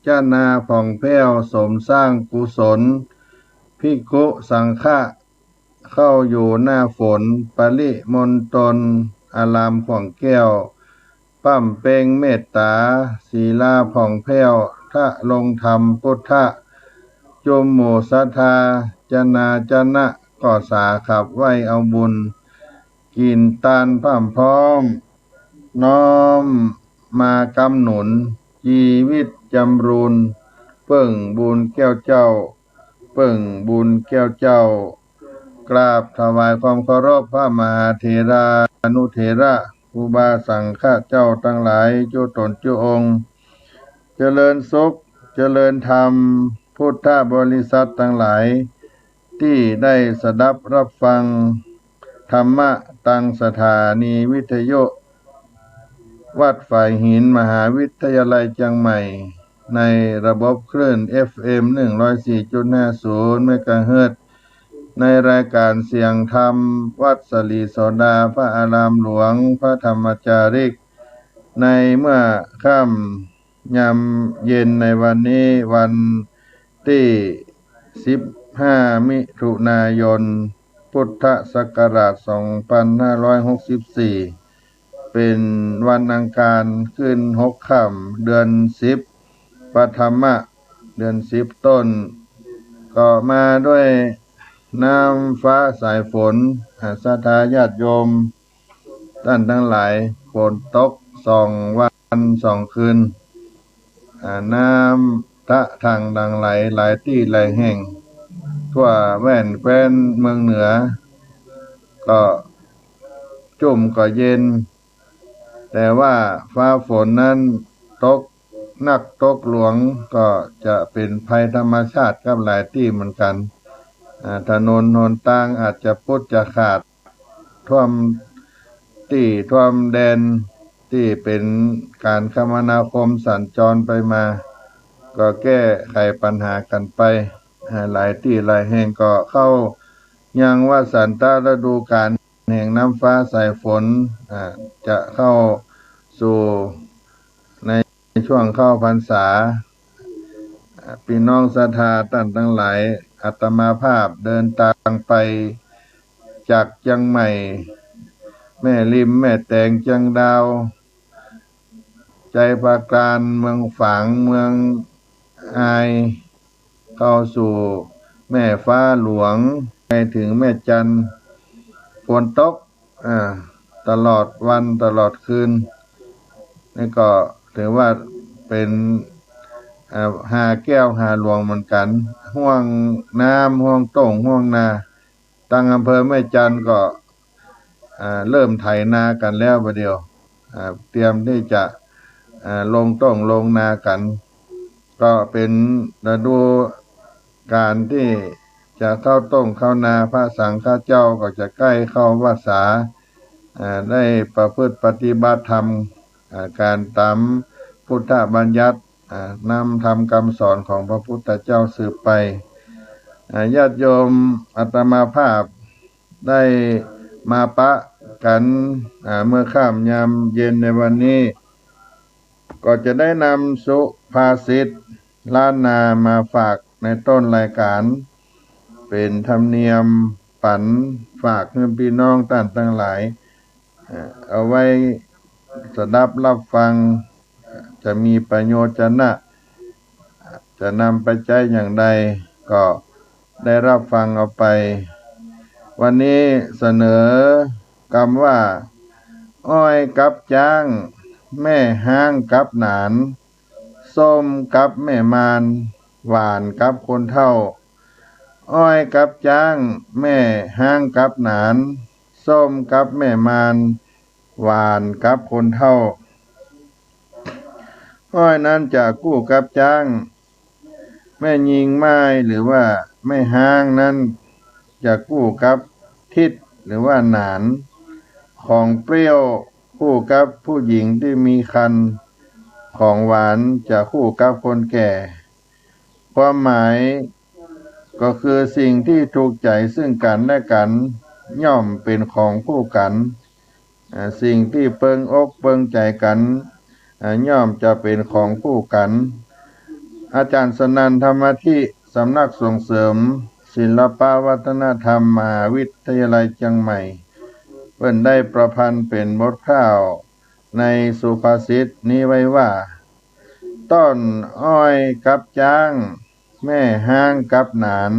จานาผ่องแผ้วสมสร้างกุศลภิกขุสังฆะเข้าอยู่หน้าฝนปริมณฑลอารามผ่องแก้วปั้มเปงเมตตาศีลาผ่องแผ้วทะลงธรรมพุทธะจุมหมู่ศรัทธาจนาจนะก่อสาขับไว้เอาบุญกินตานพร่ำพร้อมน้อมมากำหนุนชีวิตจำรูนเพิ่งบุญแก้วเจ้าเพิ่งบุญแก้วเจ้ากราบถวายความเคารพพระมหาเถรานุเถระครูบาสังฆเจ้าทั้งหลายจุตนจุองค์เจริญสุขเจริญธรรมพุทธบริษัททั้งหลายที่ได้สดับรับฟังธรรมะตังสถานีวิทยุวัดฝ่ายหินมหาวิทยาลัยเชียงใหม่ในระบบคลื่น FM 104.50 เมกะเฮิรตซ์ในรายการเสียงธรรมวัดสลีโสดาพระอารามหลวงพระธรรมจาริกในเมื่อค่ำยามเย็นในวันนี้วันที่15มิถุนายนพุทธศักราช2564เป็นวันอังคารขึ้น6ค่ำเดือน10ปฐมะเดือน10ต้นก็มาด้วยน้ำฟ้าสายฝนศรัทธาญาติโยมท่านทั้งหลายฝนตก2 วัน2 คืนน้ำทะทางดังไหลหลายที่หลายแห่งทั่วแว่นแคว้นเมืองเหนือก็จุ่มก็เย็นแต่ว่าฟ้าฝนนั้นตกหนักตกหลวงก็จะเป็นภัยธรรมชาติกับหลายที่เหมือนกันถนนหนทางอาจจะพุทธจะขาดท่วมที่ท่วมแดนที่เป็นการคมนาคมสัญจรไปมาก็แก้ไขปัญหากันไปหลายที่หลายแห่งก็เข้ายังว่าสันตฤดูกาลแห่งน้ำฟ้าสายฝนจะเข้าสู่ในช่วงเข้าพรรษาพี่น้องศรัทธาท่านทั้งหลายอาตมาภาพเดินทางไปจากเชียงใหม่แม่ริมแม่แตงเชียงดาวใจปราการเมืองฝางเมืองอายเข้าสู่แม่ฟ้าหลวงไปถึงแม่จันฝนตกตลอดวันตลอดคืนนี่ก็ถือว่าเป็นหาแก้วหาหลวงเหมือนกันห่วงน้ำห่วงต้งห่วงนาตั้งอำเภอแม่จันก็เริ่มไถนากันแล้วประเดี๋ยวเตรียมที่จะลงต้งลงนากันก็เป็นฤดูกาลที่จะเข้าต้งเข้านาพระสังฆเจ้าก็จะใกล้เข้าพรรษาได้ประพฤติปฏิบัติธรรมการตามพุทธบัญญัตินำธรรมคำสอนของพระพุทธเจ้าสืบไปญาติโยมอาตมาภาพได้มาปะกันเมื่อค่ำยามเย็นในวันนี้ก็จะได้นำสุภาษิตล้านนามาฝากในต้นรายการเป็นธรรมเนียมปันฝากให้พี่น้องท่านทั้งหลายเอาไว้สดับรับฟังจะมีประโยชน์จะนำไปใช้อย่างใดก็ได้รับฟังเอาไปวันนี้เสนอคำว่าอ้อยกับจ้างแม่ห้างกับหนานส้มกับแม่มารหวานกับคนเฒ่าอ้อยกับจ้างแม่ห้างกับหนานส้มกับแม่มารหวานกับคนเฒ่าอ้อยนั้นจะกู้กับจ้างแม่ยิงไม้หรือว่าแม่ห้างนั้นจะกู้กับทิศหรือว่าหนานของเปรี้ยวคู่กับผู้หญิงที่มีครรภ์ของหวานจะคู่กับคนแก่ความหมายก็คือสิ่งที่ถูกใจซึ่งกันและกันย่อมเป็นของคู่กันสิ่งที่เปิงอกเปิงใจกันย่อมจะเป็นของคู่กัน อาจารย์สนั่นธรรมธิสำนักส่งเสริมศิลปวัฒนธรรมมหาวิทยาลัยเชียงใหม่เพิ่นได้ประพันธ์เป็นบทข้าวในสุภาษิตนี้ไว้ว่าต้นอ้อยกับจ้างแม่ห้างกับหนาน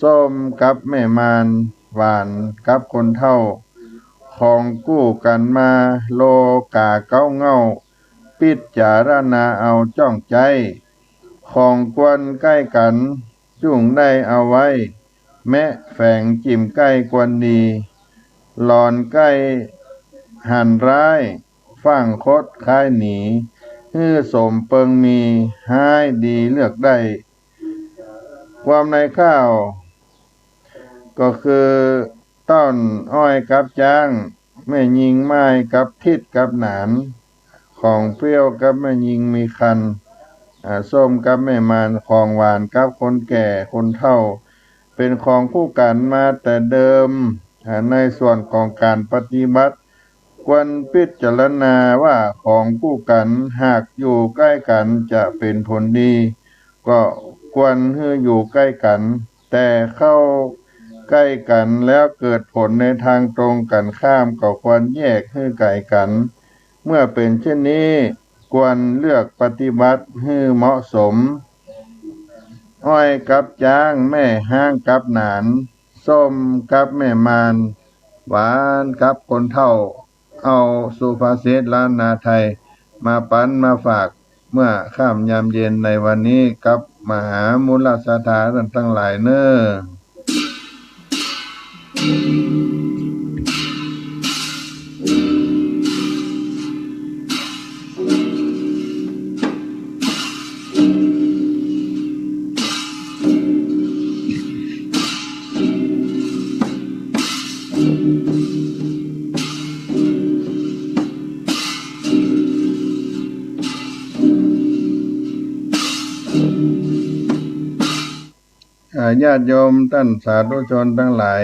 ส้มกับแม่มารหวานกับคนเฒ่าของกู้กันมาโลกาเก้าเงาปิดจารณาเอาจ้องใจของกวนใกล้กันจุ่งได้เอาไว้แม้แฝงจิ้มใกล้กวนดีหลอนใกล้หันร้ายฟังคดคายหนีฮื้อสมเปิงมีหายดีเลือกได้ความในข้าวก็คือต้นอ้อยกับจ้างแม่ยิงไม้กับทิศกับหนานของเปรี้ยวกับแม่ยิงมีคันส้มกับแม่มารของหวานกับคนแก่คนเฒ่าเป็นของคู่กันมาแต่เดิมในส่วนของการปฏิบัติควรพิจารณาว่าของคู่กันหากอยู่ใกล้กันจะเป็นผลดีก็ควรให้อยู่ใกล้กันแต่เข้าใกล้กันแล้วเกิดผลในทางตรงกันข้ามก็ควรแยกให้ไกลกันเมื่อเป็นเช่นนี้ควรเลือกปฏิบัติให้เหมาะสมอ้อยกับจ้างแม่ห้างกับหนานส้มกับแม่มารหวานกับคนเฒ่าเอาสุภาษิตล้านนาไทยมาปันมาฝากเมื่อค่ำยามเย็นในวันนี้กับมหามูลสถานทั้งหลายเน้อญาติโยมท่านสาธุชนทั้งหลาย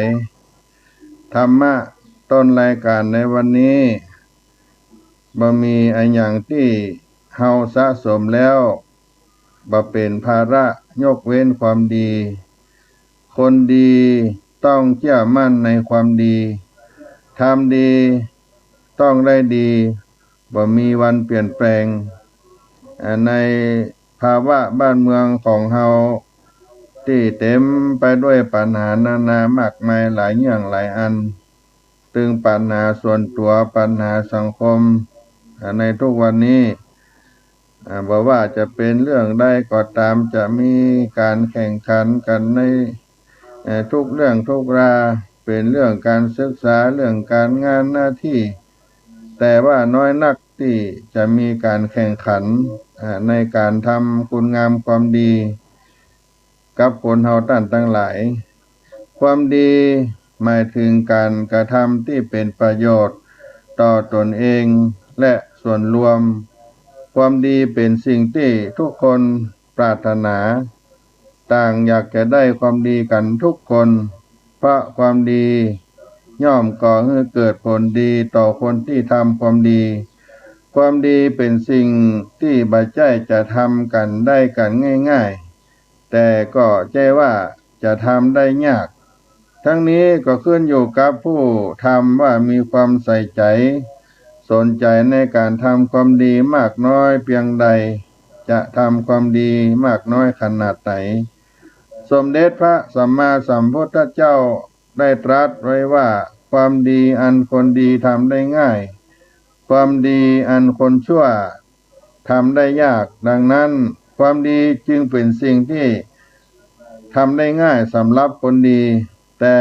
ธรรมะต้นรายการในวันนี้บ่มีอันอย่างที่เฮาสะสมแล้วบ่เป็นภาระยกเว้นความดีคนดีต้องเชื่อมั่นในความดีทำดีต้องได้ดีบ่มีวันเปลี่ยนแปลงในภาวะบ้านเมืองของเฮาที่เต็มไปด้วยปัญหานานามากมายหลายอย่างหลายอันตึงปัญหาส่วนตัวปัญหาสังคมในทุกวันนี้บอกว่าจะเป็นเรื่องใดก็ตามจะมีการแข่งขันกันในทุกเรื่องทุกราเป็นเรื่องการศึกษาเรื่องการงานหน้าที่แต่ว่าน้อยนักที่จะมีการแข่งขันในการทำคุณงามความดีกับคนเฮาท่านทั้งหลายความดีหมายถึงการกระทำที่เป็นประโยชน์ต่อตนเองและส่วนรวมความดีเป็นสิ่งที่ทุกคนปรารถนาต่างอยากจะได้ความดีกันทุกคนเพราะความดีย่อมก่อให้เกิดผลดีต่อคนที่ทำความดีความดีเป็นสิ่งที่บ่ใช่จะทำกันได้กันง่ายๆแต่ก็ใช่ว่าจะทำได้ยากทั้งนี้ก็ขึ้นอยู่กับผู้ทำว่ามีความใส่ใจสนใจในการทำความดีมากน้อยเพียงใดจะทำความดีมากน้อยขนาดไหนสมเด็จพระสัมมาสัมพุทธเจ้าได้ตรัสไว้ว่าความดีอันคนดีทำได้ง่ายความดีอันคนชั่วทำได้ยากดังนั้นความดีจึงเป็นสิ่งที่ทำได้ง่ายสำหรับคนดีแต่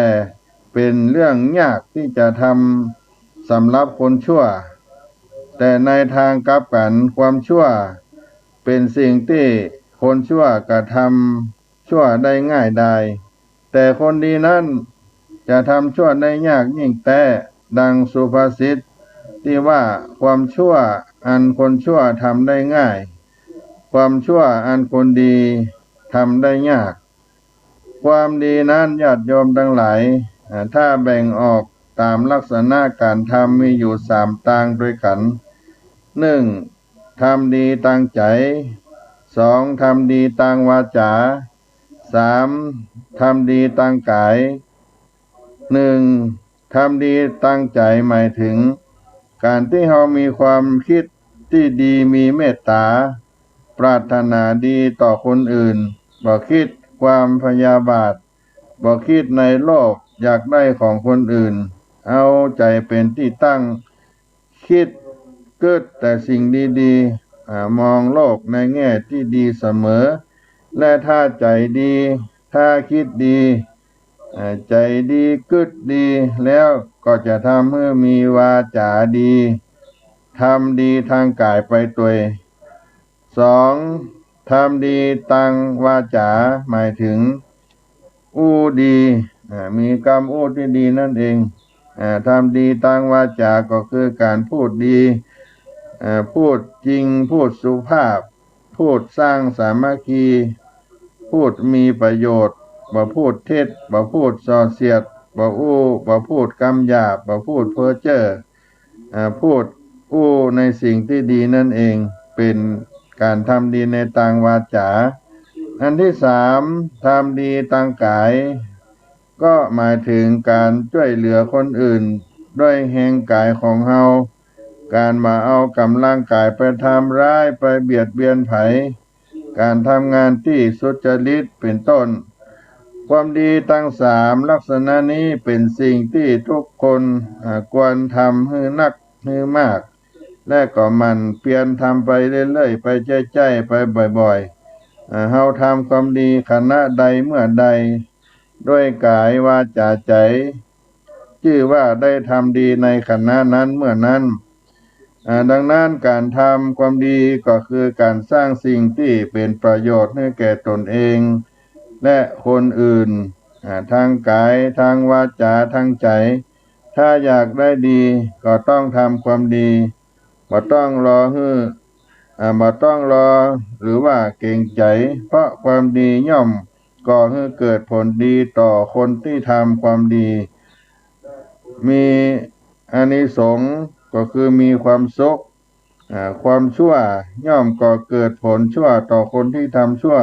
เป็นเรื่องยากที่จะทำสำหรับคนชั่วแต่ในทางกลับกันความชั่วเป็นสิ่งที่คนชั่วกระทำชั่วได้ง่ายได้แต่คนดีนั้นจะทำชั่วได้ยากยิ่งแต่ดังสุภาษิตที่ว่าความชั่วอันคนชั่วทำได้ง่ายความชั่วอันคนดีทำได้ยากความดีนั้นญาติโยมทั้งหลายถ้าแบ่งออกตามลักษณะการทำมีอยู่3ทางด้วยกัน1ทำดีตั้งใจ 2ทำดีทางวาจา3ทำดีทางกาย1ทำดีตั้งใจหมายถึงการที่เรามีความคิดที่ดีมีเมตตาปรารถนาดีต่อคนอื่นบ่คิดความพยาบาทบ่คิดในโลภอยากได้ของคนอื่นเอาใจเป็นที่ตั้งคิดเกิดแต่สิ่งดีๆมองโลกในแง่ที่ดีเสมอและถ้าใจดีถ้าคิดดีใจดีกึดดีแล้วก็จะทำให้มีวาจาดีทำดีทางกายไปตัว2ทำดีทางวาจาหมายถึงอู้ดีมีกรรมอู้ที่ดีนั่นเองทำดีทางวาจาก็คือการพูดดีพูดจริงพูดสุภาพพูดสร้างสามัคคีพูดมีประโยชน์บ่พูดเท็จบ่พูดส่อเสียดบ่บ่พูดคำหยาบบ่พูดเพ้อเจ้อพูดในสิ่งที่ดีนั่นเองเป็นการทำดีในทางวาจาอันที่3ทำดีทางกายก็หมายถึงการช่วยเหลือคนอื่นด้วยแห่งกายของเฮาการมาเอากำลังกายไปทำร้ายไปเบียดเบียนไผการทำงานที่สุจริตเป็นต้นความดีทั้ง3ลักษณะนี้เป็นสิ่งที่ทุกคนควรทำให้นักให้มากและก็มันเปลี่ยนทำไปเรื่อยๆไปใจๆไปบ่อยๆเฮาทำความดีขณะใดเมื่อใดด้วยกายวาจาใจชื่อว่าได้ทำดีในขณะนั้นเมื่อนั้นดังนั้นการทำความดีก็คือการสร้างสิ่งที่เป็นประโยชน์ให้แก่ตนเองและคนอื่นทางกายทางวาจาทางใจถ้าอยากได้ดีก็ต้องทำความดีบ่ต้องรอหรือว่าเกรงใจเพราะความดีย่อมก่อให้เกิดผลดีต่อคนที่ทำความดีมีอานิสงส์ก็คือมีความสุขความชั่วย่อมก่อเกิดผลชั่วต่อคนที่ทำชั่ว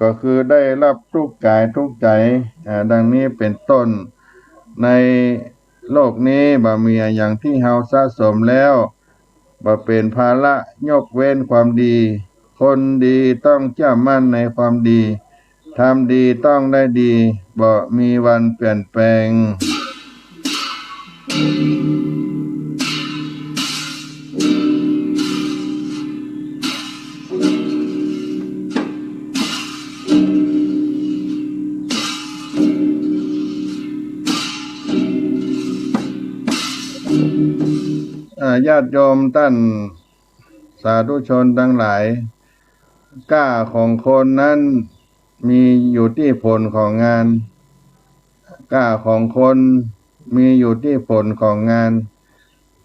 ก็คือได้รับทุกข์กายทุกข์ใจดังนี้เป็นต้นในโลกนี้บ่มีอย่างที่เฮาสะสมแล้วบ่เป็นภาระยกเว้นความดีคนดีต้องเชื่อมั่นในความดีทำดีต้องได้ดีบ่มีวันเปลี่ยนแปลงญาติโยมท่านสาธุชนทั้งหลายกล้าของคนนั้นมีอยู่ที่ผลของงานกล้าของคนมีอยู่ที่ผลของงาน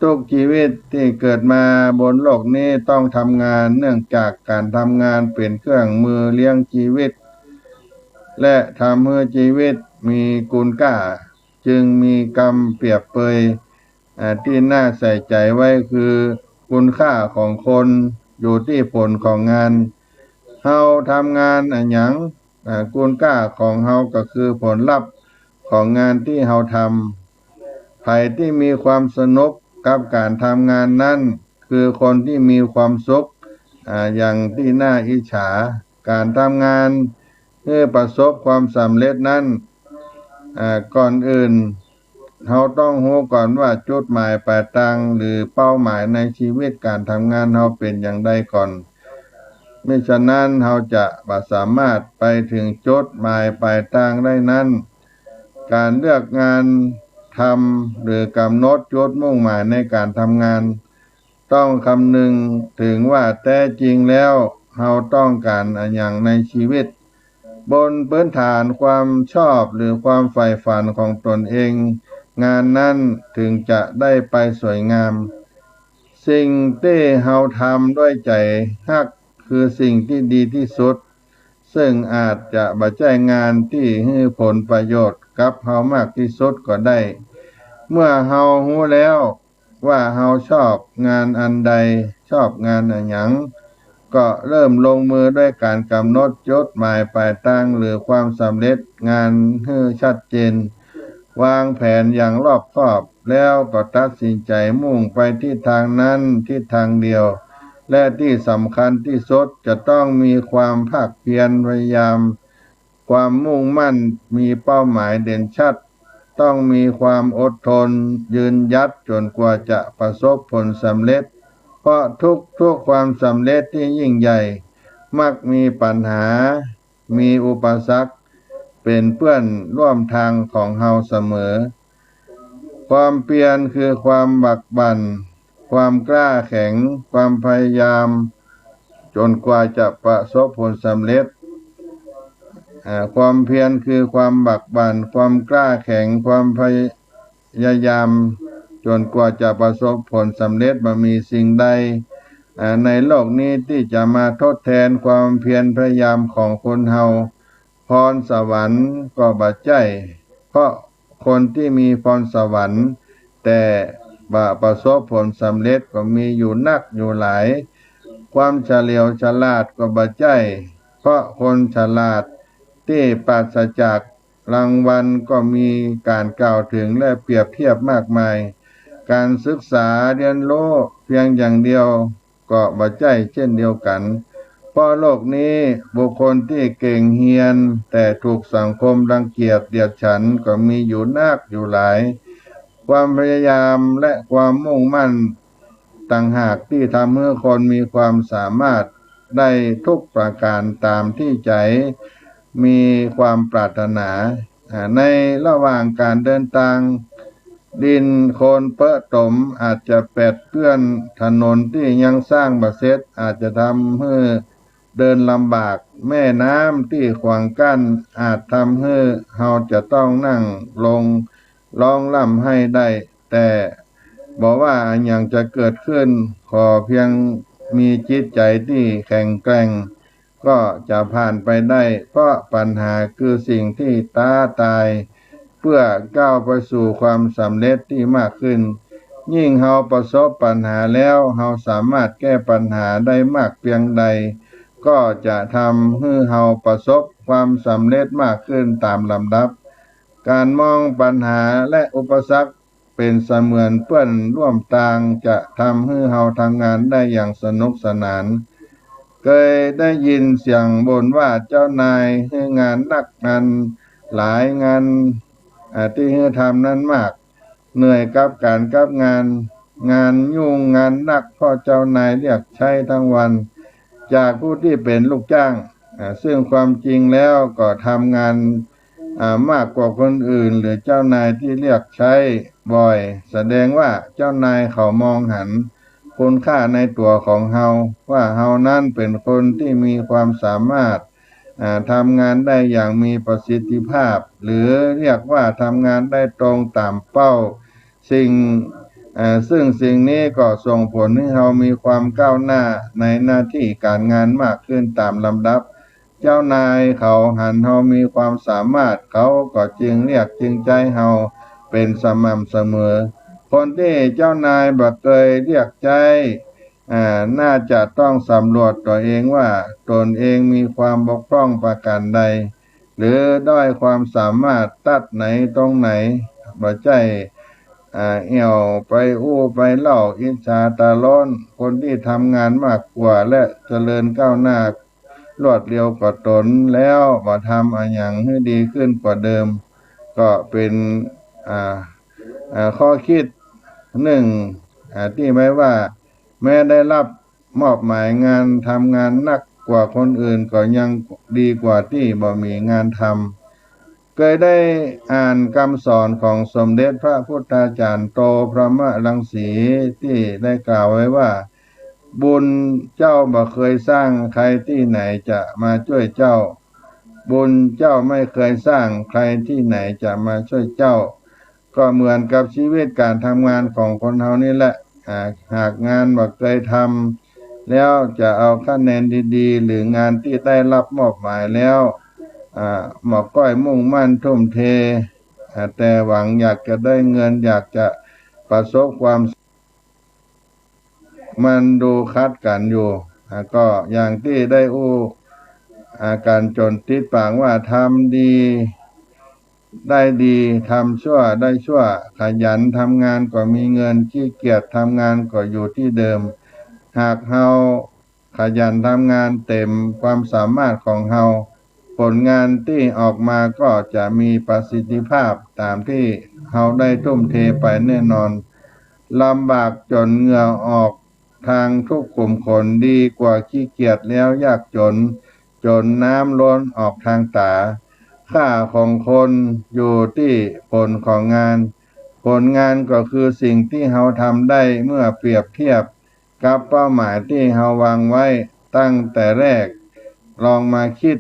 ทุกชีวิตที่เกิดมาบนโลกนี้ต้องทำงานเนื่องจากการทำงานเป็นเครื่องมือเลี้ยงชีวิตและทำให้ชีวิตมีคุณค่าจึงมีกรรมเปรียบเปยที่น่าใส่ใจไว้คือคุณค่าของคนอยู่ที่ผลของงานเฮาทำงานหยังคุณค่าของเฮาก็คือผลลัพธ์ของงานที่เฮาทำใครที่มีความสนุกกับการทำงานนั้นคือคนที่มีความสุขอย่างที่น่าอิจฉาการทำงานเพื่อประสบความสำเร็จนั้นก่อนอื่นเราต้องรู้ก่อนว่าจุดหมายปลายทางหรือเป้าหมายในชีวิตการทำงานเราเป็นอย่างไรก่อนมิฉะนั้นเราจะบ่สามารถไปถึงจุดหมายปลายทางได้นั้นการเลือกงานทำหรือกำหนดจุดมุ่งหมายในการทำงานต้องคำนึงถึงว่าแท้จริงแล้วเราต้องการอย่างในชีวิตบนพื้นฐานความชอบหรือความใฝ่ฝันของตนเองงานนั้นถึงจะได้ไปสวยงามสิ่งที่เราทำด้วยใจฮักคือสิ่งที่ดีที่สุดซึ่งอาจจะบ่ใช่งานที่ให้ผลประโยชน์กับเรามากที่สุดก็ได้เมื่อเรารู้แล้วว่าเราชอบงานอันใดชอบงานอันหยัง ก็เริ่มลงมือด้วยการกำหนดจุดหมายปลายทางหรือความสำเร็จงานให้ชัดเจนวางแผนอย่างรอบคอบแล้วก็ตัดสินใจมุ่งไปที่ทางนั้นที่ทางเดียวและที่สำคัญที่สุดจะต้องมีความภาคเพียรพยายามความมุ่งมั่นมีเป้าหมายเด่นชัดต้องมีความอดทนยืนหยัดจนกว่าจะประสบผลสำเร็จเพราะทุกความสำเร็จที่ยิ่งใหญ่มักมีปัญหามีอุปสรรคเป็นเพื่อนร่วมทางของเฮาเสมอความเพียรคือความบักบั่นความกล้าแข็งความพยายามจนกว่าจะประสบผลสำเร็จความเพียรคือความบักบั่นความกล้าแข็งความพยายามจนกว่าจะประสบผลสำเร็จบ่มีสิ่งใดในโลกนี้ที่จะมาทดแทนความเพียรพยายามของคนเฮาพรสวรรค์ก็บ่ใช่เพราะคนที่มีพรสวรรค์แต่บ่ประสบผลสำเร็จก็มีอยู่นักอยู่หลายความเฉลียวฉลาดก็บ่ใช่เพราะคนฉลาดที่ปราศจากรางวัลก็มีการกล่าวถึงและเปรียบเทียบมากมายการศึกษาเรียนรู้เพียงอย่างเดียวก็บ่ใช่เช่นเดียวกันเพราะโลกนี้บุคคลที่เก่งเฮียนแต่ถูกสังคมรังเกียจเดียดฉันก็มีอยู่นักอยู่หลายความพยายามและความมุ่งมั่นต่างหากที่ทำให้คนมีความสามารถได้ทุกประการตามที่ใจมีความปรารถนาในระหว่างการเดินทางดินโคลนเปอะตมอาจจะแปดเปื้อนถนนที่ยังสร้างบ่เสร็จอาจจะทำให้เดินลำบากแม่น้ำที่ขวางกั้นอาจทำให้เราจะต้องนั่งลงร้องร่ำให้ได้แต่บอกว่าอันอย่างจะเกิดขึ้นขอเพียงมีจิตใจที่แข็งแกร่งก็จะผ่านไปได้เพราะปัญหาคือสิ่งที่ท้าทายเพื่อก้าวไปสู่ความสำเร็จที่มากขึ้นยิ่งเฮาประสบปัญหาแล้วเฮาสามารถแก้ปัญหาได้มากเพียงใดก็จะทำให้เฮาประสบความสำเร็จมากขึ้นตามลำดับการมองปัญหาและอุปสรรคเป็นเสมือนเพื่อนร่วมทางจะทำให้เฮาทำงานได้อย่างสนุกสนานเคยได้ยินเสียงบ่นว่าเจ้านายให้งานหนักงานหลายงานที่ให้ทำนั้นมากเหนื่อยกับการกับงานยุ่งงานหนักเพราะเจ้านายเรียกใช้ทั้งวันจากผู้ที่เป็นลูกจ้างซึ่งความจริงแล้วก็ทำงานมากกว่าคนอื่นหรือเจ้านายที่เรียกใช้บ่อยแสดงว่าเจ้านายเขามองหันคุณค่าในตัวของเฮาว่าเฮานั้นเป็นคนที่มีความสามารถทำงานได้อย่างมีประสิทธิภาพหรือเรียกว่าทำงานได้ตรงตามเป้าซึ่งสิ่งนี้ก็ส่งผลให้เรามีความก้าวหน้าในหน้าที่การงานมากขึ้นตามลำดับเจ้านายเขาหันเรามีความสามารถเขาก็จึงเรียกจึงใจเราเป็นสม่ำเสมอคนที่เจ้านายบ่เคยเรียกใจน่าจะต้องสำรวจตัวเองว่าตนเองมีความบกพร่องประการใดหรือด้อยความสามารถตัดไหนตรงไหนบ่ใช่เหี่ยวไปอู้ไปเล่าอิจฉาตาร้อนคนที่ทำงานมากกว่าและเจริญก้าวหน้ารวดเร็วกว่าตนแล้วบ่ทำอะไรอย่างให้ดีขึ้นกว่าเดิมก็เป็นข้อคิดหนึ่งที่หมายว่าแม้ได้รับมอบหมายงานทำงานหนักกว่าคนอื่นก็ยังดีกว่าที่บ่มีงานทำเคยได้อ่านคำสอนของสมเด็จพระพุทธาจารย์โตพระมะรังสีที่ได้กล่าวไว้ว่าบุญเจ้าบ่เคยสร้างใครที่ไหนจะมาช่วยเจ้าบุญเจ้าไม่เคยสร้างใครที่ไหนจะมาช่วยเจ้าก็เหมือนกับชีวิตการทำงานของคนเฮานี่แหละหากงานบ่เคยทำแล้วจะเอาคะแนนดีๆหรืองานที่ได้รับมอบหมายแล้วหมอก้อยมุ่งมั่นทุ่มเทแต่หวังอยากจะได้เงินอยากจะประสบความมันดูคัดกันอยู่ ก็อย่างที่ได้อาการจนติดปากว่าทำดีได้ดีทำชั่วได้ชั่วขยันทำงานก็มีเงินขี้เกียจทำงานก็อยู่ที่เดิมหากเฮาขยันทำงานเต็มความสามารถของเฮาผลงานที่ออกมาก็จะมีประสิทธิภาพตามที่เฮาได้ทุ่มเทไปแน่นอนลำบากจนเหงื่อออกทางทุกกลุ่มคนดีกว่าขี้เกียจแล้วยากจนน้ำล้นออกทางตา ค่าของคนอยู่ที่ผลของงานผลงานก็คือสิ่งที่เราทำได้เมื่อเปรียบเทียบกับเป้าหมายที่เราวางไว้ตั้งแต่แรกลองมาคิด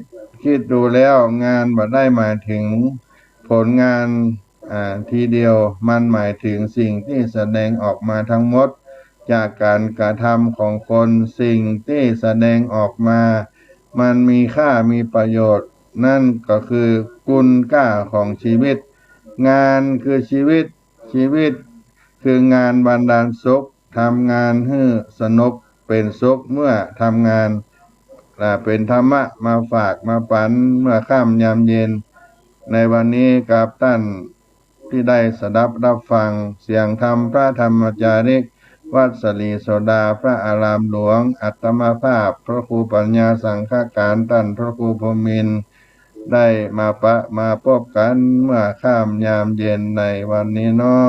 ดูแล้วงานบ่ได้หมายถึงผลงานทีเดียวมันหมายถึงสิ่งที่แสดงออกมาทั้งหมดจากการกระทำของคนสิ่งที่แสดงออกมามันมีค่ามีประโยชน์ นั่นก็คือคุณค่าของชีวิตงานคือชีวิตชีวิตคืองานบรรดาลสุขทำงานให้สนุกเป็นสุขเมื่อทำงานเป็นธรรมะมาฝากมาปันเมื่อค่ำยามเย็นในวันนี้กับท่านที่ได้สดับรับฟังเสียงธรรมพระธรรมจาริกวัดสลีโสดาพระอารามหลวงอัตมาภาพพระครูปัญญาสังฆการท่านพระครูพรหมินทร์ ได้มาพบกันเมื่อค่ำยามเย็นในวันนี้น้อ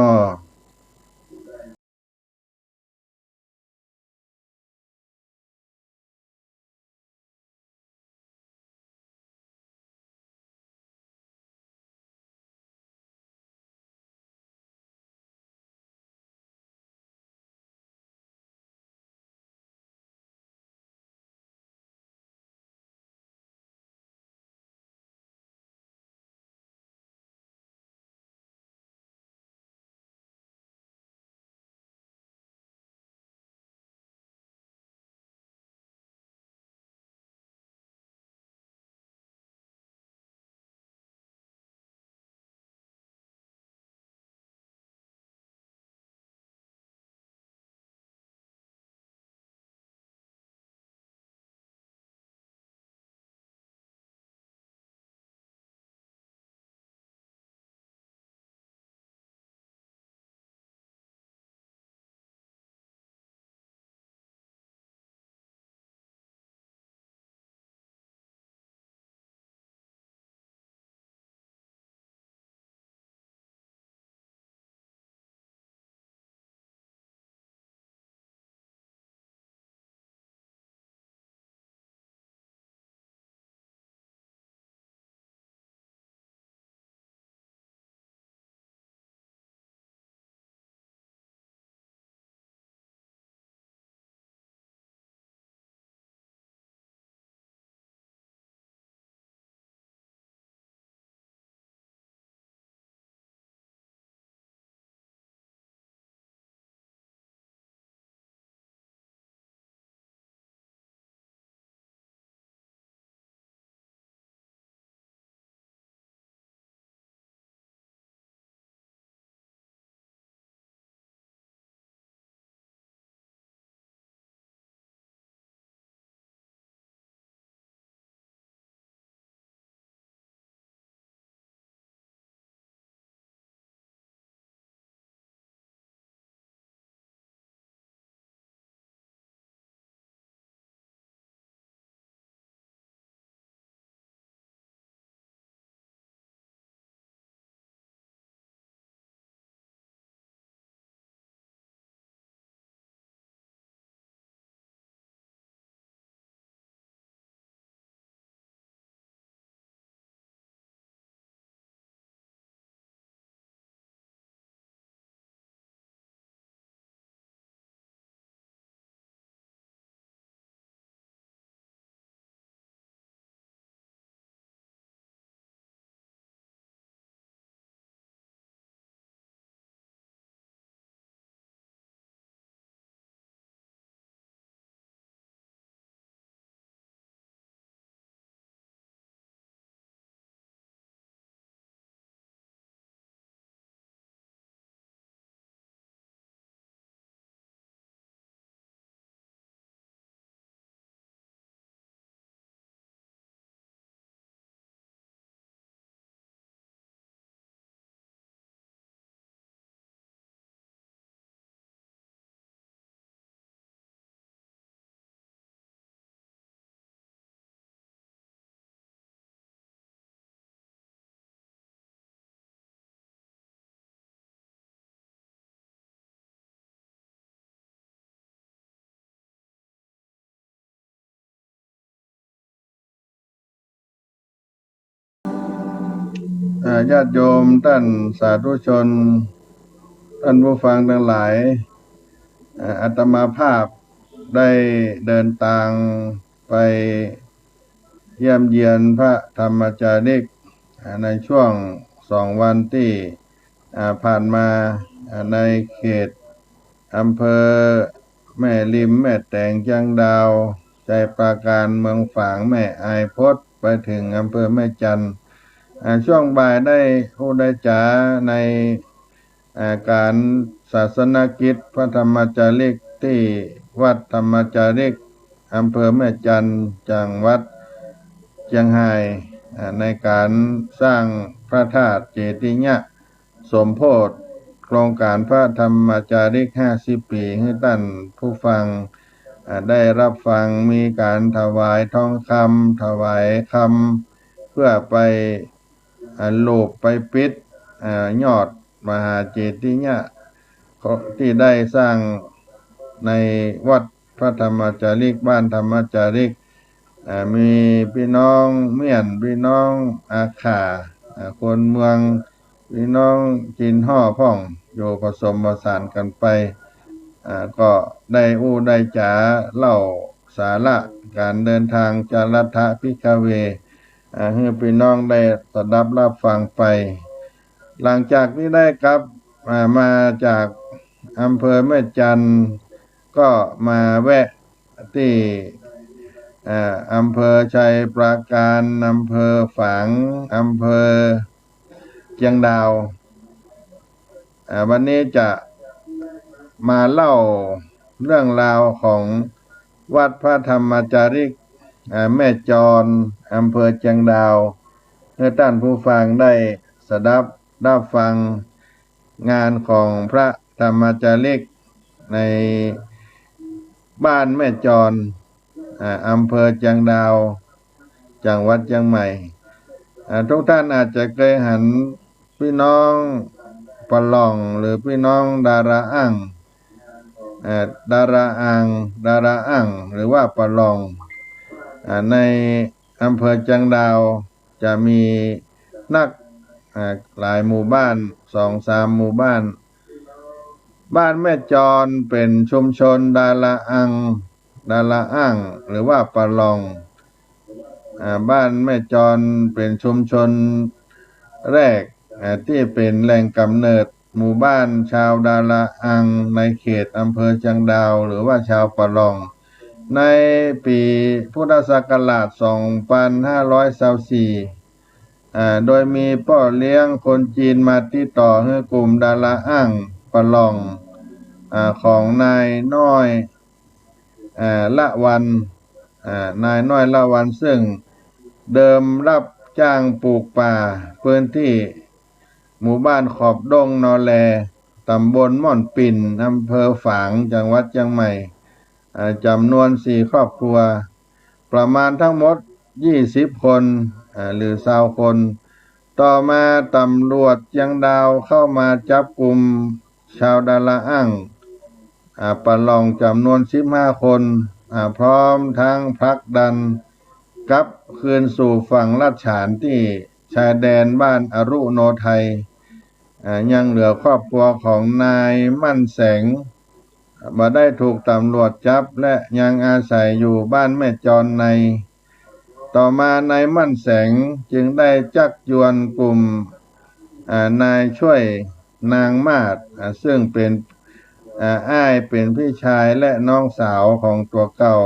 ญาติโยมท่านสาธุชนท่านผู้ฟังทั้งหลายอาตมาภาพได้เดินทางไปเยี่ยมเยียนพระธรรมจาริกในช่วง2 วันที่ผ่านมาในเขตอำเภอแม่ริมแม่แตงจังดาวใจปราการเมืองฝางแม่อายพจน์ไปถึงอำเภอแม่จันทร์ช่วงบ่ายได้ผู้ได้จ๋าในการศาสนกิจพระธรรมจาริกที่วัดธรรมจาริกอำเภอแม่จันทร์จังหวัดเชียงรายในการสร้างพระธาตุเจติยะสมโภชโครงการพระธรรมจาริก50 ปีให้ท่านผู้ฟังได้รับฟังมีการถวายทองคำถวายคำเพื่อไปโลบไปปิดยอดมหาเจติยะที่ได้สร้างในวัดพระธรรมจาริกบ้านธรรมจาริกมีพี่น้องเมียนพี่น้องอาขาคนเมืองพี่น้องจินห่อพ่องอยู่ผสมผสานกันไปก็ได้ได้จ๋าเล่าสาระการเดินทางจารัฐภิกขเวให้พี่น้องได้สดับรับฟังไปหลังจากที่ได้กลับมาจากอำเภอแม่จันทร์ก็มาแวะที่อำเภอชัยปราการอำเภอฝางอำเภอเชียงดาววันนี้จะมาเล่าเรื่องราวของวัดพระธรรมจาริกแม่จรอำเภอเชียงดาวให้ท่านผู้ฟังได้สดับรับฟังงานของพระธรรมจาริกในบ้านแม่จรอำเภอเชียงดาวจังหวัดเชียงใหม่ทุกท่านอาจจะเคยเห็นพี่น้องปะล่องหรือพี่น้องดาราอั่งดาราอั่งหรือว่าปะล่องในอำเภอเชียงดาวจะมีนักหลายหมู่บ้าน2-3 หมู่บ้านบ้านแม่จรเป็นชุมชนดาราอั่งหรือว่าปะล่องบ้านแม่จรเป็นชุมชนแรกที่เป็นแหล่งกำเนิดหมู่บ้านชาวดาราอั่งในเขตอำเภอเชียงดาวหรือว่าชาวปะล่องในปีพุทธศักราช2524โดยมีพ่อเลี้ยงคนจีนมาติดต่อให้กลุ่มดาราอั่งปะล่องของนายน้อยละวันนายน้อยละวันซึ่งเดิมรับจ้างปลูกป่าพื้นที่หมู่บ้านขอบดงนอแลตำบลม่อนปิ่นอำเภอฝางจังหวัดเชียงใหม่จำนวน4 ครอบครัวประมาณทั้งหมด20 คนหรือ20 คนต่อมาตำรวจเชียงดาวเข้ามาจับกลุ่มชาวดาราอั่งปะล่องจำนวน15 คนพร้อมทั้งผลักดันกลับคืนสู่ฝั่งลาดฉานที่ชายแดนบ้านอรุโนไทยยังเหลือครอบครัวของนายมั่นแสงบ่ได้ถูกตำรวจจับและยังอาศัยอยู่บ้านแม่จรในต่อมานายมั่นแสงจึงได้จักยวนกลุ่มนายช่วยนางมาศซึ่งเป็นอ้ายเป็นพี่ชายและน้องสาวของตัวเก่า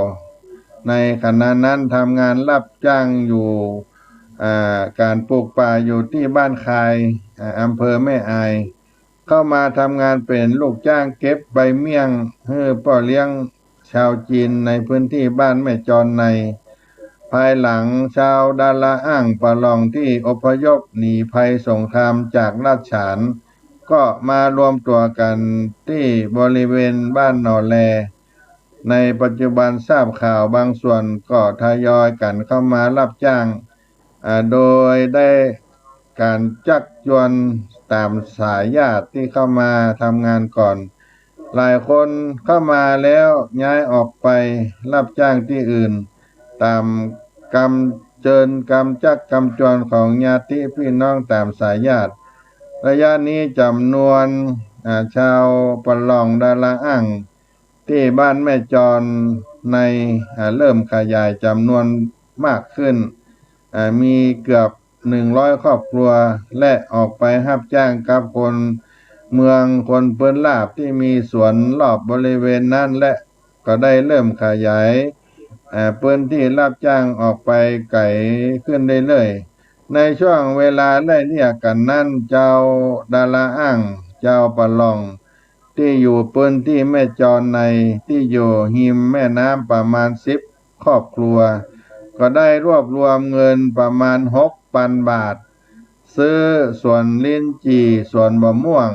ในขณะนั้นทำงานรับจ้างอยู่การปลูกป่าอยู่ที่บ้านคายอำเภอแม่อายเข้ามาทำงานเป็นลูกจ้างเก็บใบเมี่ยงให้พ่อเลี้ยงชาวจีนในพื้นที่บ้านแม่จรในภายหลังชาวดาราอั่งปะล่องที่อพยพหนีภัยสงครามจากลาดฉานก็มารวมตัวกันที่บริเวณบ้านหนอแลในปัจจุบันทราบข่าวบางส่วนก็ทยอยกันเข้ามารับจ้างโดยได้การจักจวนตามสายญาติที่เข้ามาทำงานก่อนหลายคนเข้ามาแล้วย้ายออกไปรับจ้างที่อื่นตามก เจิญกำจักกำจรของญาติพี่น้องตามสายญาติระยะนี้จำนวนชาวปะลองดาละอ่างที่บ้านแม่จรในเริ่มขยายจำนวนมากขึ้นมีเกือบ100ครอบครัวและออกไปรับจ้างกับคนเมืองคนเปิ้นลาบที่มีสวนรอบบริเวณนั้นและก็ได้เริ่มขยายเปิ้นที่รับจ้างออกไปไกลขึ้นเรื่อยๆในช่วงเวลาไล่เรียกกันนั้นเจ้าดาราอ่างเจ้าปะลองที่อยู่เปิ้นที่แม่จรในที่อยู่หิมแม่น้ำประมาณ10ครอบครัวก็ได้รวบรวมเงินประมาณ6,000 บาทซื้อสวนลิ้นจี่สวนมะม่วง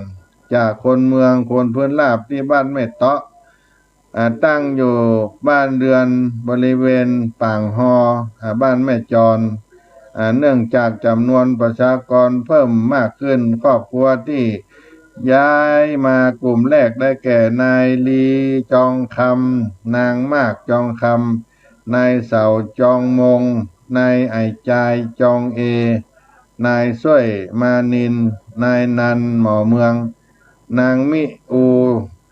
จากคนเมืองคนพื้นราบที่บ้านแม่เตาะตั้งอยู่บ้านเรือนบริเวณปางฮอบ้านแม่จรเนื่องจากจำนวนประชากรเพิ่มมากขึ้นครอบครัวที่ย้ายมากลุ่มแรกได้แก่นายลีจองคำนางมากจองคำนายเสาจองมงนายไอจายจองเอนายส้วยมานินนายนันหมอเมืองนางมิอู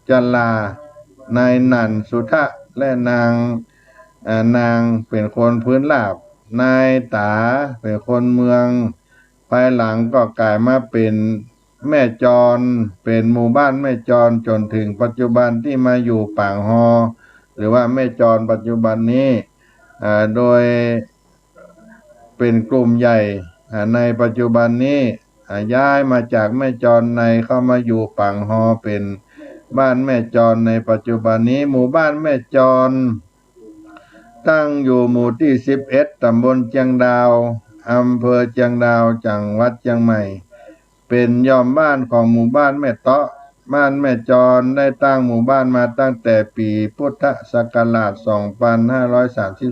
จัลลานายนันสุทะและนางเป็นคนพื้นราบนายตาเป็นคนเมืองภายหลังก็กลายมาเป็นแม่จรเป็นหมู่บ้านแม่จรจนถึงปัจจุบันที่มาอยู่ปางฮอหรือว่าแม่จรปัจจุบันนี้โดยเป็นกลุ่มใหญ่ในปัจจุบันนี้ย้ายมาจากแม่จรในเข้ามาอยู่ปางฮอเป็นบ้านแม่จรในปัจจุบันนี้หมู่บ้านแม่จรตั้งอยู่หมู่ที่11ตำบลเจียงดาวอำเภอเจียงดาวจังหวัดเชียงใหม่เป็นย่อมบ้านของหมู่บ้านแม่เตาะบ้านแม่จรได้ตั้งหมู่บ้านมาตั้งแต่ปีพุทธศักราช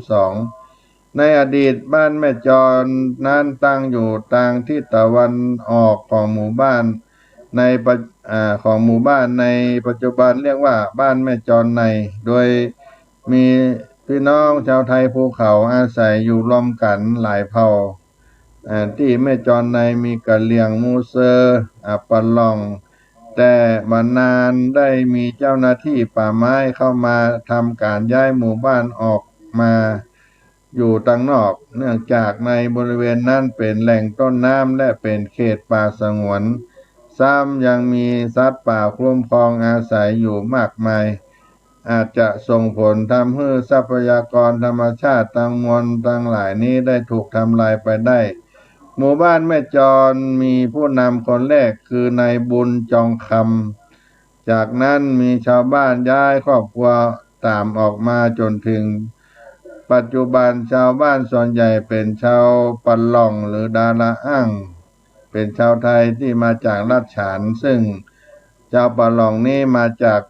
2532ในอดีตบ้านแม่จรนั้นตั้งอยู่ทางทิศตะวันออกของหมู่บ้านของหมู่บ้านในปัจจุบันเรียกว่าบ้านแม่จรในโดยมีพี่น้องชาวไทยภูเขาอาศัยอยู่รวมกันหลายเผ่าที่แม่จรในมีกะเหรี่ยงมูเซอร์ปะลองแต่มานานได้มีเจ้าหน้าที่ป่าไม้เข้ามาทำการย้ายหมู่บ้านออกมาอยู่ต่างนอกเนื่องจากในบริเวณนั้นเป็นแหล่งต้นน้ำและเป็นเขตป่าสงวนซ้ำยังมีสัตว์ป่าคุ้มครองอาศัยอยู่มากมายอาจจะส่งผลทำให้ทรัพยากรธรรมชาติทั้งมวลทั้งหลายนี้ได้ถูกทำลายไปได้หมู่บ้านแม่จรมีผู้นำคนแรกคือนายบุญจองคำจากนั้นมีชาวบ้านย้ายครอบครัวตามออกมาจนถึงปัจจุบันชาวบ้านส่วนใหญ่เป็นชาวปะล่องหรือดาราอ่างเป็นชาวไทยที่มาจากลาดฉานซึ่งชาวปะล่องนี้มาจาก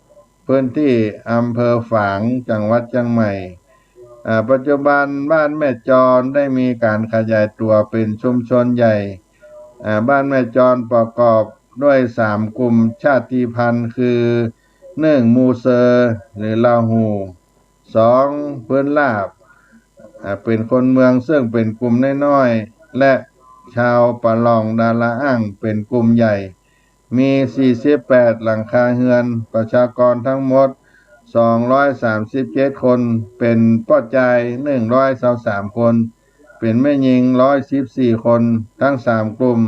พื้นที่อำเภอฝางจังหวัดเชียงใหม่ปัจจุบันบ้านแม่จรได้มีการขยายตัวเป็นชุมชนใหญ่บ้านแม่จรประกอบด้วย3กลุ่มชาติพันธุ์คือ1มูเซอร์หรือลาหู2พื้นลาบเป็นคนเมืองซึ่งเป็นกลุ่มน้อยๆและชาวปะลองดาราอ่างเป็นกลุ่มใหญ่มี48หลังคาเรือนประชากรทั้งหมด237คนเป็นป้อใจ123คนเป็นแม่หญิง114คนทั้ง3กลุ่ม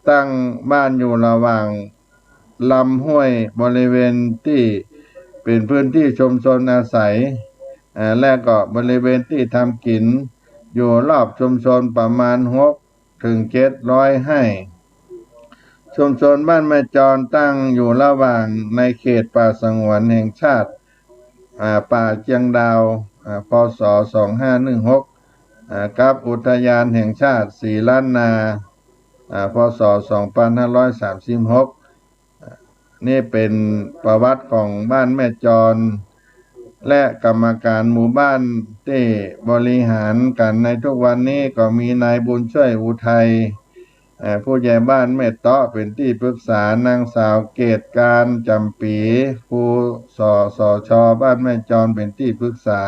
ตั้งบ้านอยู่ระหว่างลำห้วยบริเวณที่เป็นพื้นที่ชุมชนอาศัยและก็บริเวณที่ทำกินอยู่รอบชุมชนประมาณ6ถึง700ไร่ชุมชนบ้านแม่จรตั้งอยู่ระหว่างในเขตป่าสงวนแห่งชาติป่าเจียงดาวพ.ศ. 2516กับอุทยานแห่งชาติศรีล้านนาพ.ศ. 2536นี่เป็นประวัติของบ้านแม่จรและกรรมการหมู่บ้านที่บริหารกันในทุกวันนี้ก็มีนายบุญช่วยอุทัยผู้ใหญ่บ้านแม่เตาะเป็นที่ปรึกษานางสาวเกตการจำปีผู้สชบ้านแม่จรเป็นที่ปรึกษา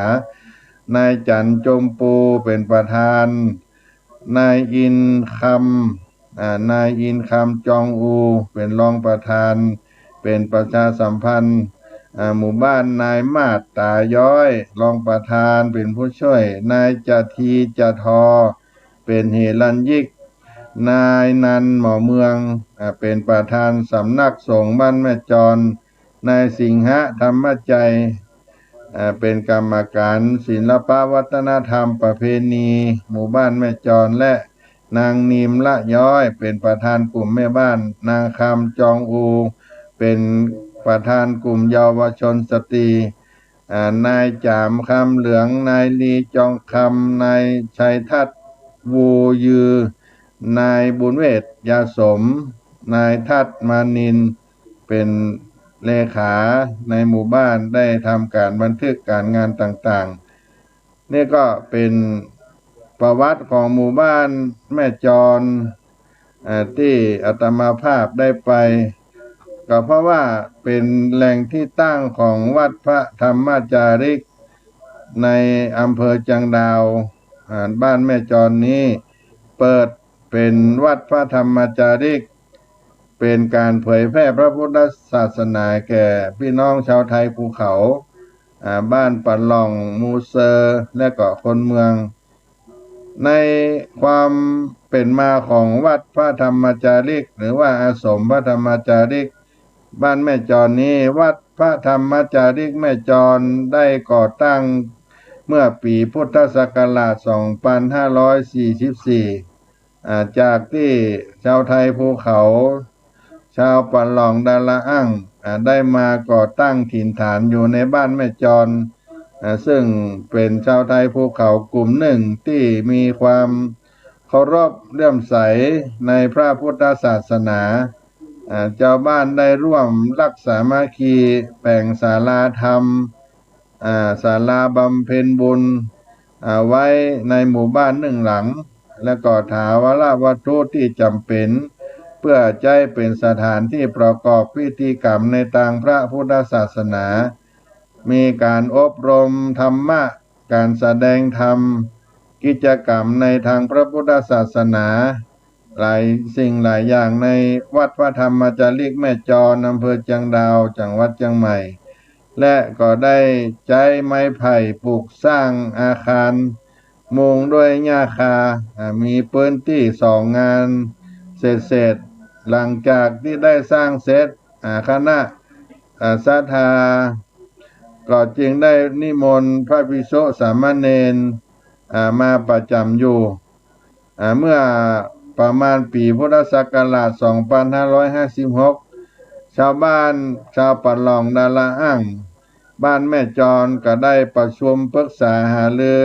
นายจันจมปูเป็นประธานนายอินนายอินคำจองอูเป็นรองประธานเป็นประชาสัมพันธ์หมู่บ้านนายมาศตาย้อยรองประธานเป็นผู้ช่วยนายจทีจทอเป็นเฮรัญยิกนายนันหมอเมืองเป็นประธานสำนักสงฆ์บ้านแม่จรนายสิงหะธรรมใจเป็นกรรมการศิลปวัฒนธรรมประเพณีหมู่บ้านแม่จรและนางนิมละย้อยเป็นประธานกลุ่มแม่บ้านนางคำจองอูเป็นประธานกลุ่มเยาวชนสตรีนายจามคำเหลืองนายลีจองคำนายชัยทัศน์วูยือนายบุญเวชยาสมนายทัศน์มานินเป็นเลขาในหมู่บ้านได้ทำการบันทึกการงานต่างๆนี่ก็เป็นประวัติของหมู่บ้านแม่จรที่อาตมาภาพได้ไปก็เพราะว่าเป็นแหล่งที่ตั้งของวัดพระธรรมจาริกในอำเภอจังดาวบ้านแม่จรนี้เปิดเป็นวัดพระธรรมจาริกเป็นการเผยแพร่พระพุทธศาสนาแก่พี่น้องชาวไทยภูเขาบ้านปันหล่องมูเซอร์และก็คนเมืองในความเป็นมาของวัดพระธรรมจาริกหรือว่าอาสมพระธรรมจาริกบ้านแม่จรนี้วัดพระธรรมจาริกแม่จรได้ก่อตั้งเมื่อปีพุทธศักราช 2544 จากที่ชาวไทยภูเขาชาวปันหล่องดาละอั่งได้มาก่อตั้งถิ่นฐานอยู่ในบ้านแม่จรซึ่งเป็นชาวไทยภูเขากลุ่มหนึ่งที่มีความเคารพเลื่อมใสในพระพุทธศาสนาเจ้าบ้านได้ร่วมรักษาสามัคคีแบ่งศาลาธรรมศาลาบำเพ็ญบุญไว้ในหมู่บ้านหนึ่งหลังและก็ถาวรวัตถุที่จำเป็นเพื่อใช้เป็นสถานที่ประกอบพิธีกรรมในทางพระพุทธศาสนามีการอบรมธรรมะการแสดงธรรมกิจกรรมในทางพระพุทธศาสนาหลายสิ่งหลายอย่างในวัดพระธรรมจาริกแม่จรอำเภอจังดาวจังหวัดเชียงใหม่และก็ได้ใช้ไม้ไผ่ปลูกสร้างอาคารมุงด้วยหญ้าคามีพื้นที่2 งานเสร็จหลังจากที่ได้สร้างเสร็จคณะศรัทธาก็จึงได้นิมนต์พระภิกษุสามเณรมาประจำอยู่เมื่อประมาณปีพุทธศักราช 2556 ชาวบ้านชาวปันหล่องดาละอั่งบ้านแม่จรก็ได้ประชุมปรึกษาหารือ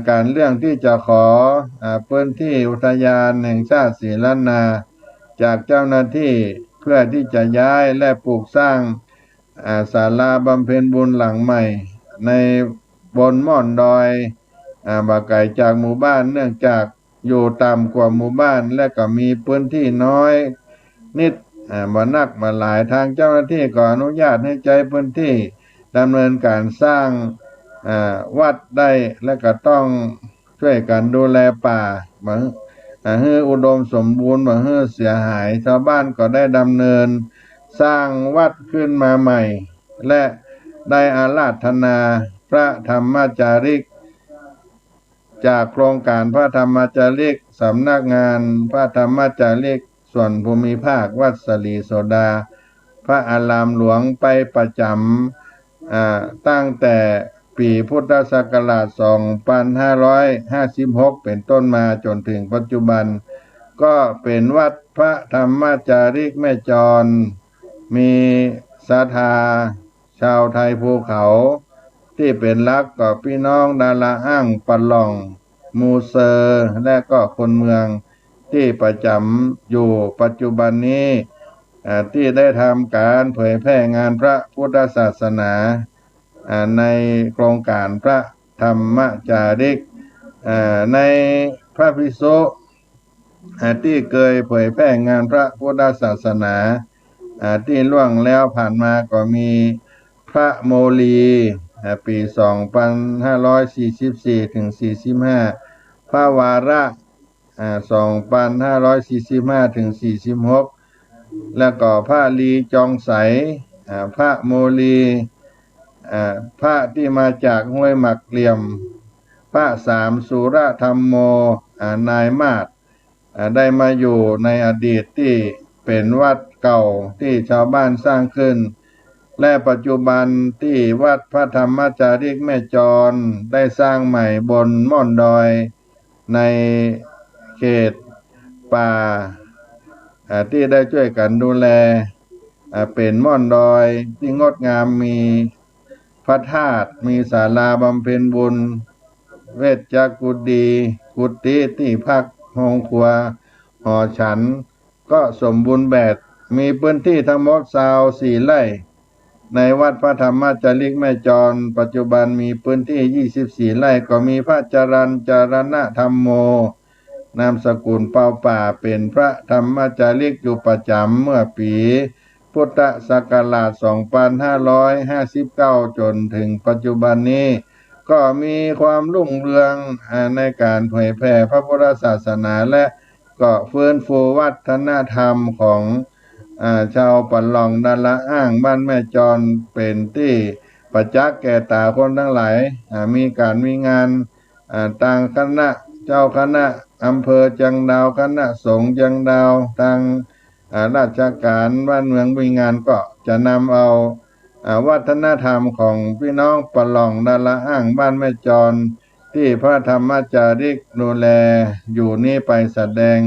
การเรื่องที่จะขอพื้นที่อุทยานแห่งชาติศรีล้านนาจากเจ้าหน้าที่เพื่อที่จะย้ายและปลูกสร้างศาลาบำเพ็ญบุญหลังใหม่ในบนม่อนดอยบ่ไกลจากหมู่บ้านเนื่องจากอยู่ต่ำกว่าหมู่บ้านและก็มีพื้นที่น้อยนิดบ่นักบ่หลายทางเจ้าหน้าที่ก็อนุญาตให้ใช้พื้นที่ดำเนินการสร้างวัดได้และก็ต้องช่วยกันดูแลป่าบ่ให้อุดมสมบูรณ์บ่ให้เสียหายชาวบ้านก็ได้ดำเนินสร้างวัดขึ้นมาใหม่และได้อาราธนาพระธรรมจาริกจากโครงการพระธรรมจาริกสำนักงานพระธรรมจาริกส่วนภูมิภาควัดสลีโสดาพระอารามหลวงไปประจำตั้งแต่ปีพุทธศักราช 2556 เป็นต้นมาจนถึงปัจจุบันก็เป็นวัดพระธรรมจาริกแม่จรมีศรัทธาชาวไทยภูเขาที่เป็นหลักก็พี่น้องดาละอั่งปันหล่องมูเซอร์และก็คนเมืองที่ประจำอยู่ปัจจุบันนี้ที่ได้ทำการเผยแพร่งานพระพุทธศาสนาในโครงการพระธรรมจาริกในพระภิกษุที่เคยเผยแพร่งานพระพุทธศาสนาที่ล่วงแล้วผ่านมาก็มีพระโมลี ปี2544ถึง45พระวาระ2545ถึง46แล้วก็พระลีจองใสพระโมลีพระที่มาจากห้วยหมักเหลี่ยมพระสามสุรธรรมโมนายมาศได้มาอยู่ในอดีตที่เป็นวัดเก่าที่ชาวบ้านสร้างขึ้นและปัจจุบันที่วัดพระธรรมจาริกแม่จรได้สร้างใหม่บนม่อนดอยในเขตป่าที่ได้ช่วยกันดูแลเป็นม่อนดอยที่งดงามมีพระธาตุมีศาลาบำเพ็ญบุญเวชจักกุฏีกุฏิที่พักห้องครัวหอฉันก็สมบูรณ์แบบมีพื้นที่ทั้งหมด24 ไร่ในวัดพระธรรมจาริกแม่จรปัจจุบันมีพื้นที่24 ไร่ก็มีพระจรัญจารณธรรมโมนามสกุลเปาป่าเป็นพระธรรมจาริกอยู่ประจำเมื่อปีพุทธศักราช2559จนถึงปัจจุบันนี้ก็มีความรุ่งเรืองในการเผยแผ่พระพุทธศาสนาและก็ฟื้นฟูวัฒนธรรมของชาวปันหลองดันละอ้างบ้านแม่จรเป็นที่ประจักษ์แก่ตาคนทั้งหลายมีการมีงานต่างคณะเจ้าคณะอำเภอจังดาวคณะสงฆ์จังดาวทางราชการบ้านเมืองมีงานก็จะนำเอาวัฒนธรรมของพี่น้องปะหลองดาละอ้างบ้านแม่จรที่พระธรรมจาริกดูแลอยู่นี่ไปแสดง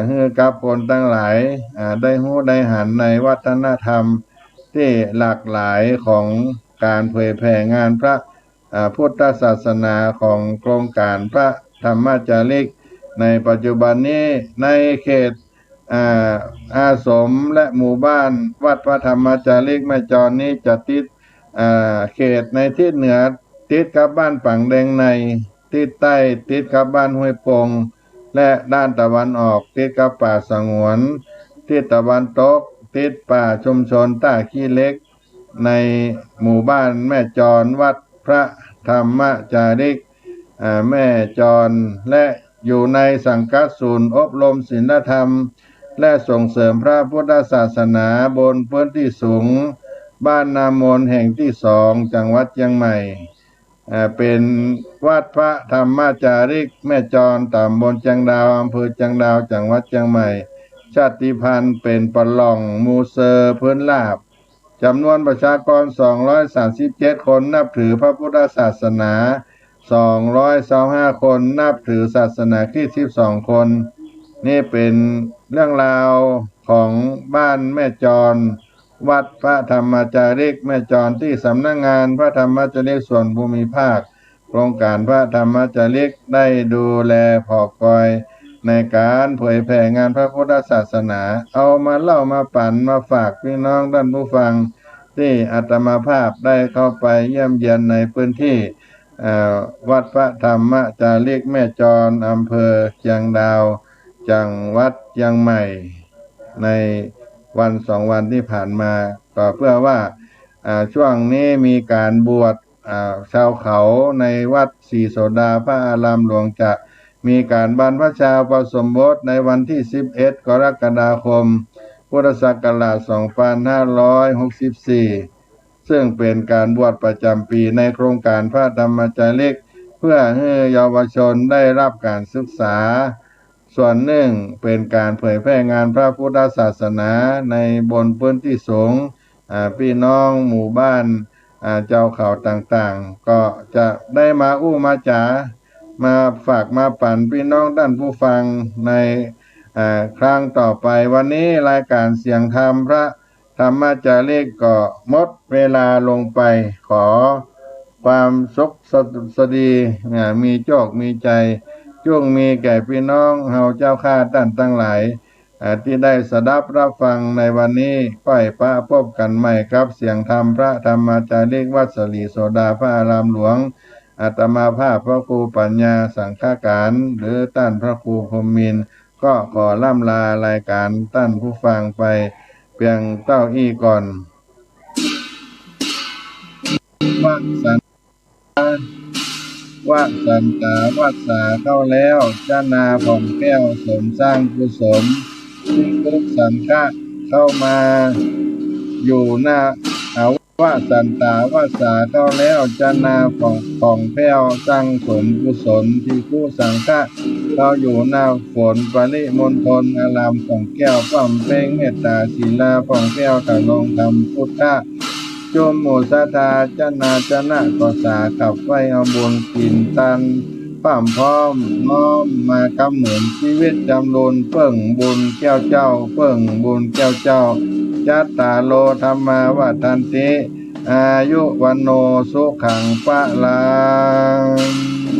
ให้กับคนทั้งหลายได้รู้ได้หันในวัฒนธรรมที่หลากหลายของการเผยแผ่งานพระพุทธศาสนาของโครงการพระธรรมจาริกในปัจจุบันนี้ในเขตอาสมและหมู่บ้านวัดพระธรรมจาริกแม่จรนี้จะติดเขตในทิศเหนือติดกับบ้านปังแดงในทิศใต้ติดกับบ้านห้วยปงและด้านตะวันออกติดกับป่าสงวนทิศตะวันตกติดป่าชุมชนต้าขี้เล็กในหมู่บ้านแม่จรวัดพระธรรมจาริกแม่จรและอยู่ในสังกัดศูนย์อบรมศีลธรรมและส่งเสริมพระพุทธศาสนาบนพื้นที่สูงบ้านนามนแห่งที่2จังหวัดเชียงใหม่เป็นวัดพระธรรมจาริกแม่จรตำบลจังดาวอำเภอจังดาวจังหวัดเชียงใหม่ชาติพันธุ์เป็นปะหล่องมูเซอร์พื้นลาบจำนวนประชากร237 คนนับถือพระพุทธศาสนา225 คนนับถือศาสนาคริสต์12 คนนี่เป็นเรื่องราวของบ้านแม่จรวัดพระธรรมจาริกแม่จรที่สำนักงานพระธรรมจาริกส่วนภูมิภาคโครงการพระธรรมจาริกได้ดูแลผอคอยในการเผยแผ่งานพระพุทธศาสนาเอามาเล่ามาปั่นมาฝากพี่น้องท่านผู้ฟังที่อาตมาภาพได้เข้าไปเยี่ยมเยียนในพื้นที่วัดพระธรรมจาริกแม่จรอำเภอเชียงดาวจังหวัดเชียงใหม่ในวัน2 วันที่ผ่านมาก็เพื่อว่าช่วงนี้มีการบวชชาวเขาในวัดศรีโสดาพระอารามหลวงจะมีการบรรพชาอุปสมบทในวันที่11 กรกฎาคมพุทธศักราช2564ซึ่งเป็นการบวชประจำปีในโครงการพระธรรมจาริกเพื่อให้เยาวชนได้รับการศึกษาส่วนหนึ่งเป็นการเผยแพร่งานพระพุทธศาสนาในบนพื้นที่สูงพี่น้องหมู่บ้านเจ้าเขาต่างๆก็จะได้มาอู้มาจามาฝากมาปั่นพี่น้องท่านผู้ฟังในครั้งต่อไปวันนี้รายการเสียงธรรมพระธรรมจาริกก็หมดเวลาลงไปขอความสุขสดีมีโชคมีใจจงมีแก่พี่น้องเฮาเจ้าข้าท่านทั้งหลายที่ได้สดับรับฟังในวันนี้ค่อยปะพบกันใหม่ครับเสียงธรรมพระธรรมจาริกวัดศรีโสดาพระอารามหลวงอาตมาภาพพระครูปัญญาสังฆการหรือท่านพระครูพรหมินทร์ก็ขอล่ำลารายการท่านผู้ฟังไปเพียงเท่าอี้ก่อน วสันวสันตาวัสสาเข้าแล้วจานาผ่องแก้วสมสร้างกุศลที่ทุกสังฆะเข้ามาอยู่หน้าอาวสันตาวัสสาเข้าแล้วจานาผ่องแผ้วสร้างสมกุศลที่ผู้สังฆะเข้าอยู่หน้าฝนปริมณฑลอารามผ่องแก้วป้อมเป้งเมตตาศีลาผ่องแก้วถลงธรรมพุทธะโจมโมสาธาจนาจนะก็สาขับไว้เอาบุญกินตันความพร้อมน้อมมากำเหมือนชีวิตจำรูนเพิ่งบุญแก้วเจ้าเพิ่งบุญแก้วเจ้าจัตตาโลธรรมาวัฏันติอายุวันโนสุขังปะลัง